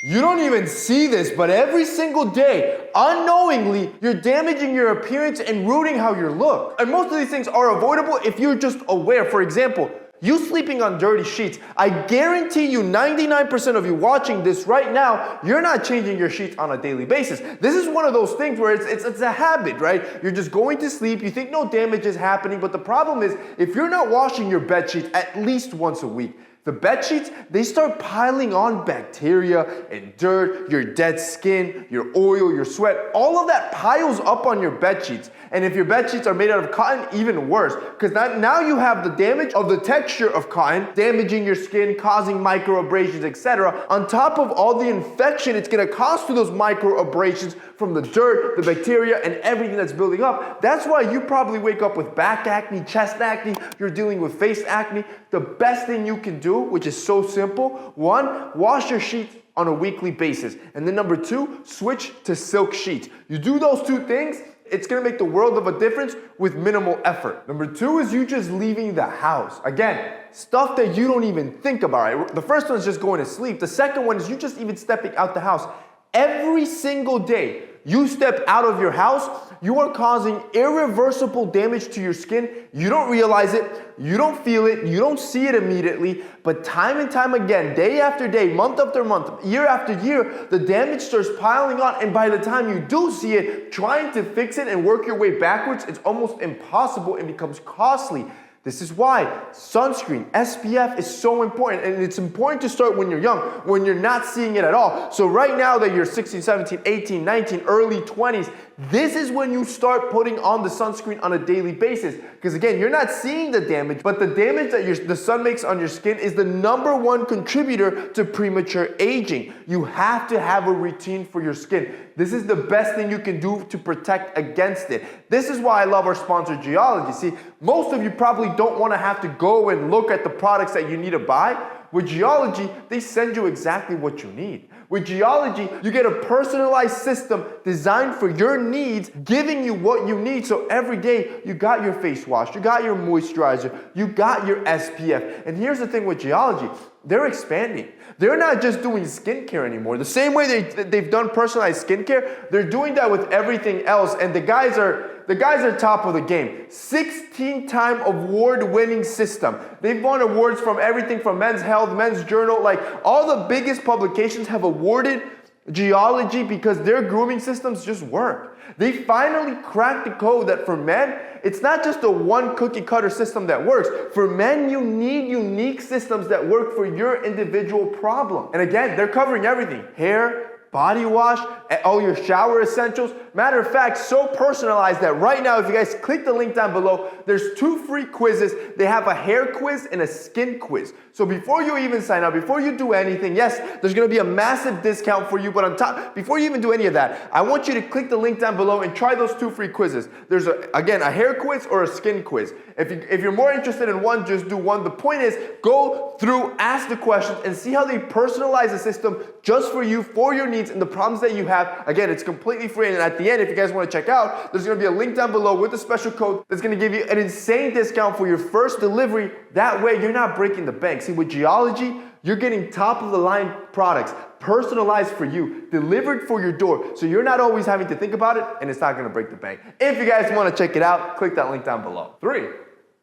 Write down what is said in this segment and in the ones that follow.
You don't even see this, but every single day, unknowingly, you're damaging your appearance and ruining how you look. And most of these things are avoidable if you're just aware. For example, you sleeping on dirty sheets. I guarantee you 99% of you watching this right now, you're not changing your sheets on a daily basis. This is one of those things where it's a habit, right? You're just going to sleep, you think no damage is happening, but the problem is if you're not washing your bed sheets at least once a week, the bed sheets, they start piling on bacteria and dirt, your dead skin, your oil, your sweat. All of that piles up on your bed sheets. And if your bed sheets are made out of cotton, even worse. Because now you have the damage of the texture of cotton, damaging your skin, causing microabrasions, etc. On top of all the infection it's going to cause to those microabrasions from the dirt, the bacteria, and everything that's building up. That's why you probably wake up with back acne, chest acne, you're dealing with face acne. The best thing you can do, which is so simple, one, wash your sheets on a weekly basis. And then number two, switch to silk sheets. You do those two things, it's gonna make the world of a difference with minimal effort. Number two is you just leaving the house. Again, stuff that you don't even think about, right? The first one is just going to sleep. The second one is you just even stepping out the house. Every single day you step out of your house, you are causing irreversible damage to your skin. You don't realize it, you don't feel it, you don't see it immediately, but time and time again, day after day, month after month, year after year, the damage starts piling on, and by the time you do see it, trying to fix it and work your way backwards, it's almost impossible and becomes costly. This is why sunscreen, SPF is so important, and it's important to start when you're young, when you're not seeing it at all. So right now that you're 16, 17, 18, 19, early 20s, this is when you start putting on the sunscreen on a daily basis. Because again, you're not seeing the damage, but the damage that the sun makes on your skin is the #1 contributor to premature aging. You have to have a routine for your skin. This is the best thing you can do to protect against it. This is why I love our sponsor, Geology. See, most of you probably don't want to have to go and look at the products that you need to buy. With Geology, they send you exactly what you need. With Geology, you get a personalized system designed for your needs, giving you what you need. So every day, you got your face wash, you got your moisturizer, you got your SPF. And here's the thing with Geology, they're expanding. They're not just doing skincare anymore. The same way they've done personalized skincare, they're doing that with everything else. And the guys are top of the game. 16-time award-winning system. They've won awards from everything from Men's Health, Men's Journal, like all the biggest publications have awarded Geology because their grooming systems just work. They finally cracked the code that for men, it's not just a one cookie cutter system that works. For men, you need unique systems that work for your individual problem. And again, they're covering everything. Hair, body wash, all your shower essentials. Matter of fact, so personalized that right now, if you guys click the link down below, there's 2 free quizzes. They have a hair quiz and a skin quiz. So before you even sign up, before you do anything, yes, there's gonna be a massive discount for you, but on top, before you even do any of that, I want you to click the link down below and try those 2 free quizzes. There's, again, a hair quiz or a skin quiz. If you're more interested in one, just do one. The point is, go through, ask the questions, and see how they personalize the system just for you, for your needs, and the problems that you have. Again, it's completely free, and at the end, if you guys want to check out, there's going to be a link down below with a special code that's going to give you an insane discount for your first delivery. That way, you're not breaking the bank. See, with Geology, you're getting top-of-the-line products, personalized for you, delivered for your door, so you're not always having to think about it, and it's not going to break the bank. If you guys want to check it out, click that link down below. 3,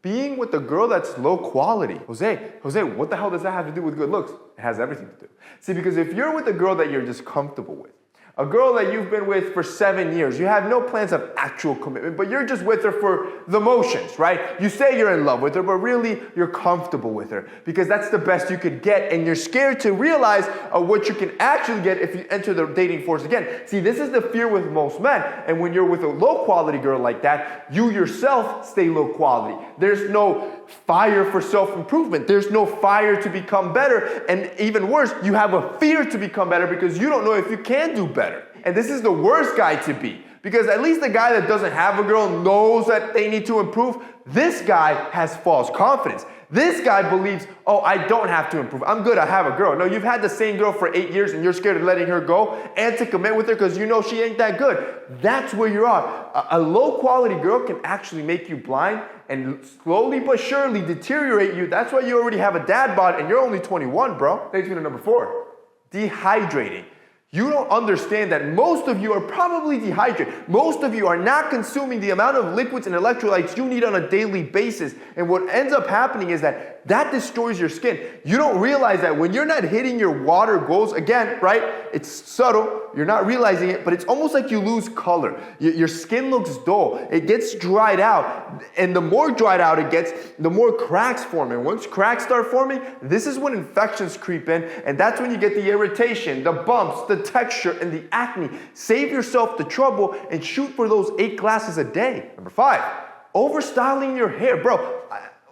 being with a girl that's low quality. Jose, what the hell does that have to do with good looks? It has everything to do. See, because if you're with a girl that you're just comfortable with, a girl that you've been with for 7 years, you have no plans of actual commitment, but you're just with her for the motions, right? You say you're in love with her, but really you're comfortable with her because that's the best you could get, and you're scared to realize what you can actually get if you enter the dating force again. See, this is the fear with most men, and when you're with a low quality girl like that, you yourself stay low quality. There's no fire for self-improvement. There's no fire to become better, and even worse, you have a fear to become better because you don't know if you can do better. And this is the worst guy to be, because at least the guy that doesn't have a girl knows that they need to improve. This guy has false confidence. This guy believes, oh, I don't have to improve. I'm good, I have a girl. No, you've had the same girl for 8 years and you're scared of letting her go and to commit with her because you know she ain't that good. That's where you are. A low quality girl can actually make you blind and slowly but surely deteriorate you. That's why you already have a dad bod and you're only 21, bro. Thanks for number 4. dehydrating. You don't understand that most of you are probably dehydrated. Most of you are not consuming the amount of liquids and electrolytes you need on a daily basis. And what ends up happening is that destroys your skin. You don't realize that when you're not hitting your water goals, again, right? It's subtle. You're not realizing it, but it's almost like you lose color. Your skin looks dull. It gets dried out. And the more dried out it gets, the more cracks form. And once cracks start forming, this is when infections creep in. And that's when you get the irritation, the bumps, the texture, and the acne. Save yourself the trouble and shoot for those 8 glasses a day. Number 5, overstyling your hair. Bro,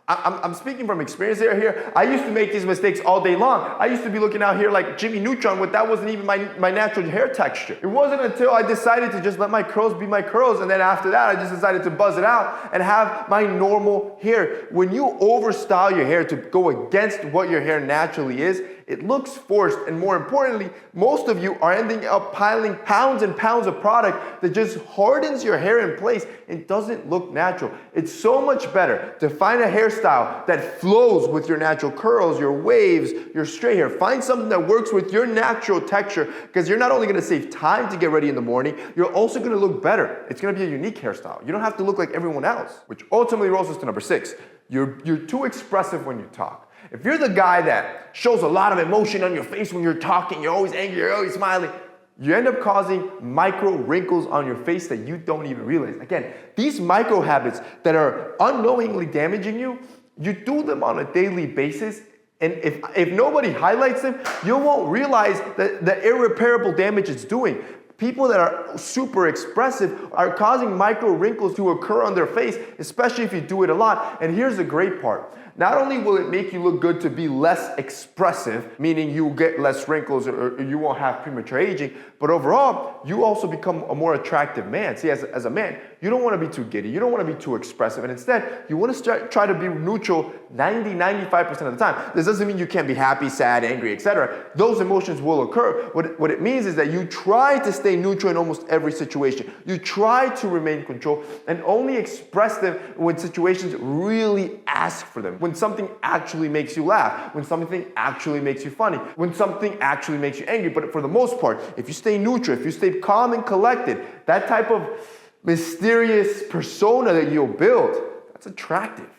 I'm speaking from experience here. I used to make these mistakes all day long. I used to be looking out here like Jimmy Neutron, but that wasn't even my natural hair texture. It wasn't until I decided to just let my curls be my curls, and then after that, I just decided to buzz it out and have my normal hair. When you overstyle your hair to go against what your hair naturally is, it looks forced, and more importantly, most of you are ending up piling pounds and pounds of product that just hardens your hair in place and doesn't look natural. It's so much better to find a hairstyle that flows with your natural curls, your waves, your straight hair. Find something that works with your natural texture, because you're not only going to save time to get ready in the morning, you're also going to look better. It's going to be a unique hairstyle. You don't have to look like everyone else, which ultimately rolls us to number 6. You're too expressive when you talk. If you're the guy that shows a lot of emotion on your face when you're talking, you're always angry, you're always smiling, you end up causing micro wrinkles on your face that you don't even realize. Again, these micro habits that are unknowingly damaging you, you do them on a daily basis, and if nobody highlights them, you won't realize the irreparable damage it's doing. People that are super expressive are causing micro wrinkles to occur on their face, especially if you do it a lot. And here's the great part. Not only will it make you look good to be less expressive, meaning you get less wrinkles or you won't have premature aging, but overall, you also become a more attractive man. See, as a man, you don't want to be too giddy. You don't want to be too expressive. And instead, you want to try to be neutral 90-95% of the time. This doesn't mean you can't be happy, sad, angry, etc. Those emotions will occur. What it means is that you try to stay neutral in almost every situation. You try to remain in control and only express them when situations really ask for them. When something actually makes you laugh, when something actually makes you funny, when something actually makes you angry. But for the most part, if you stay neutral, if you stay calm and collected, that type of mysterious persona that you'll build, that's attractive.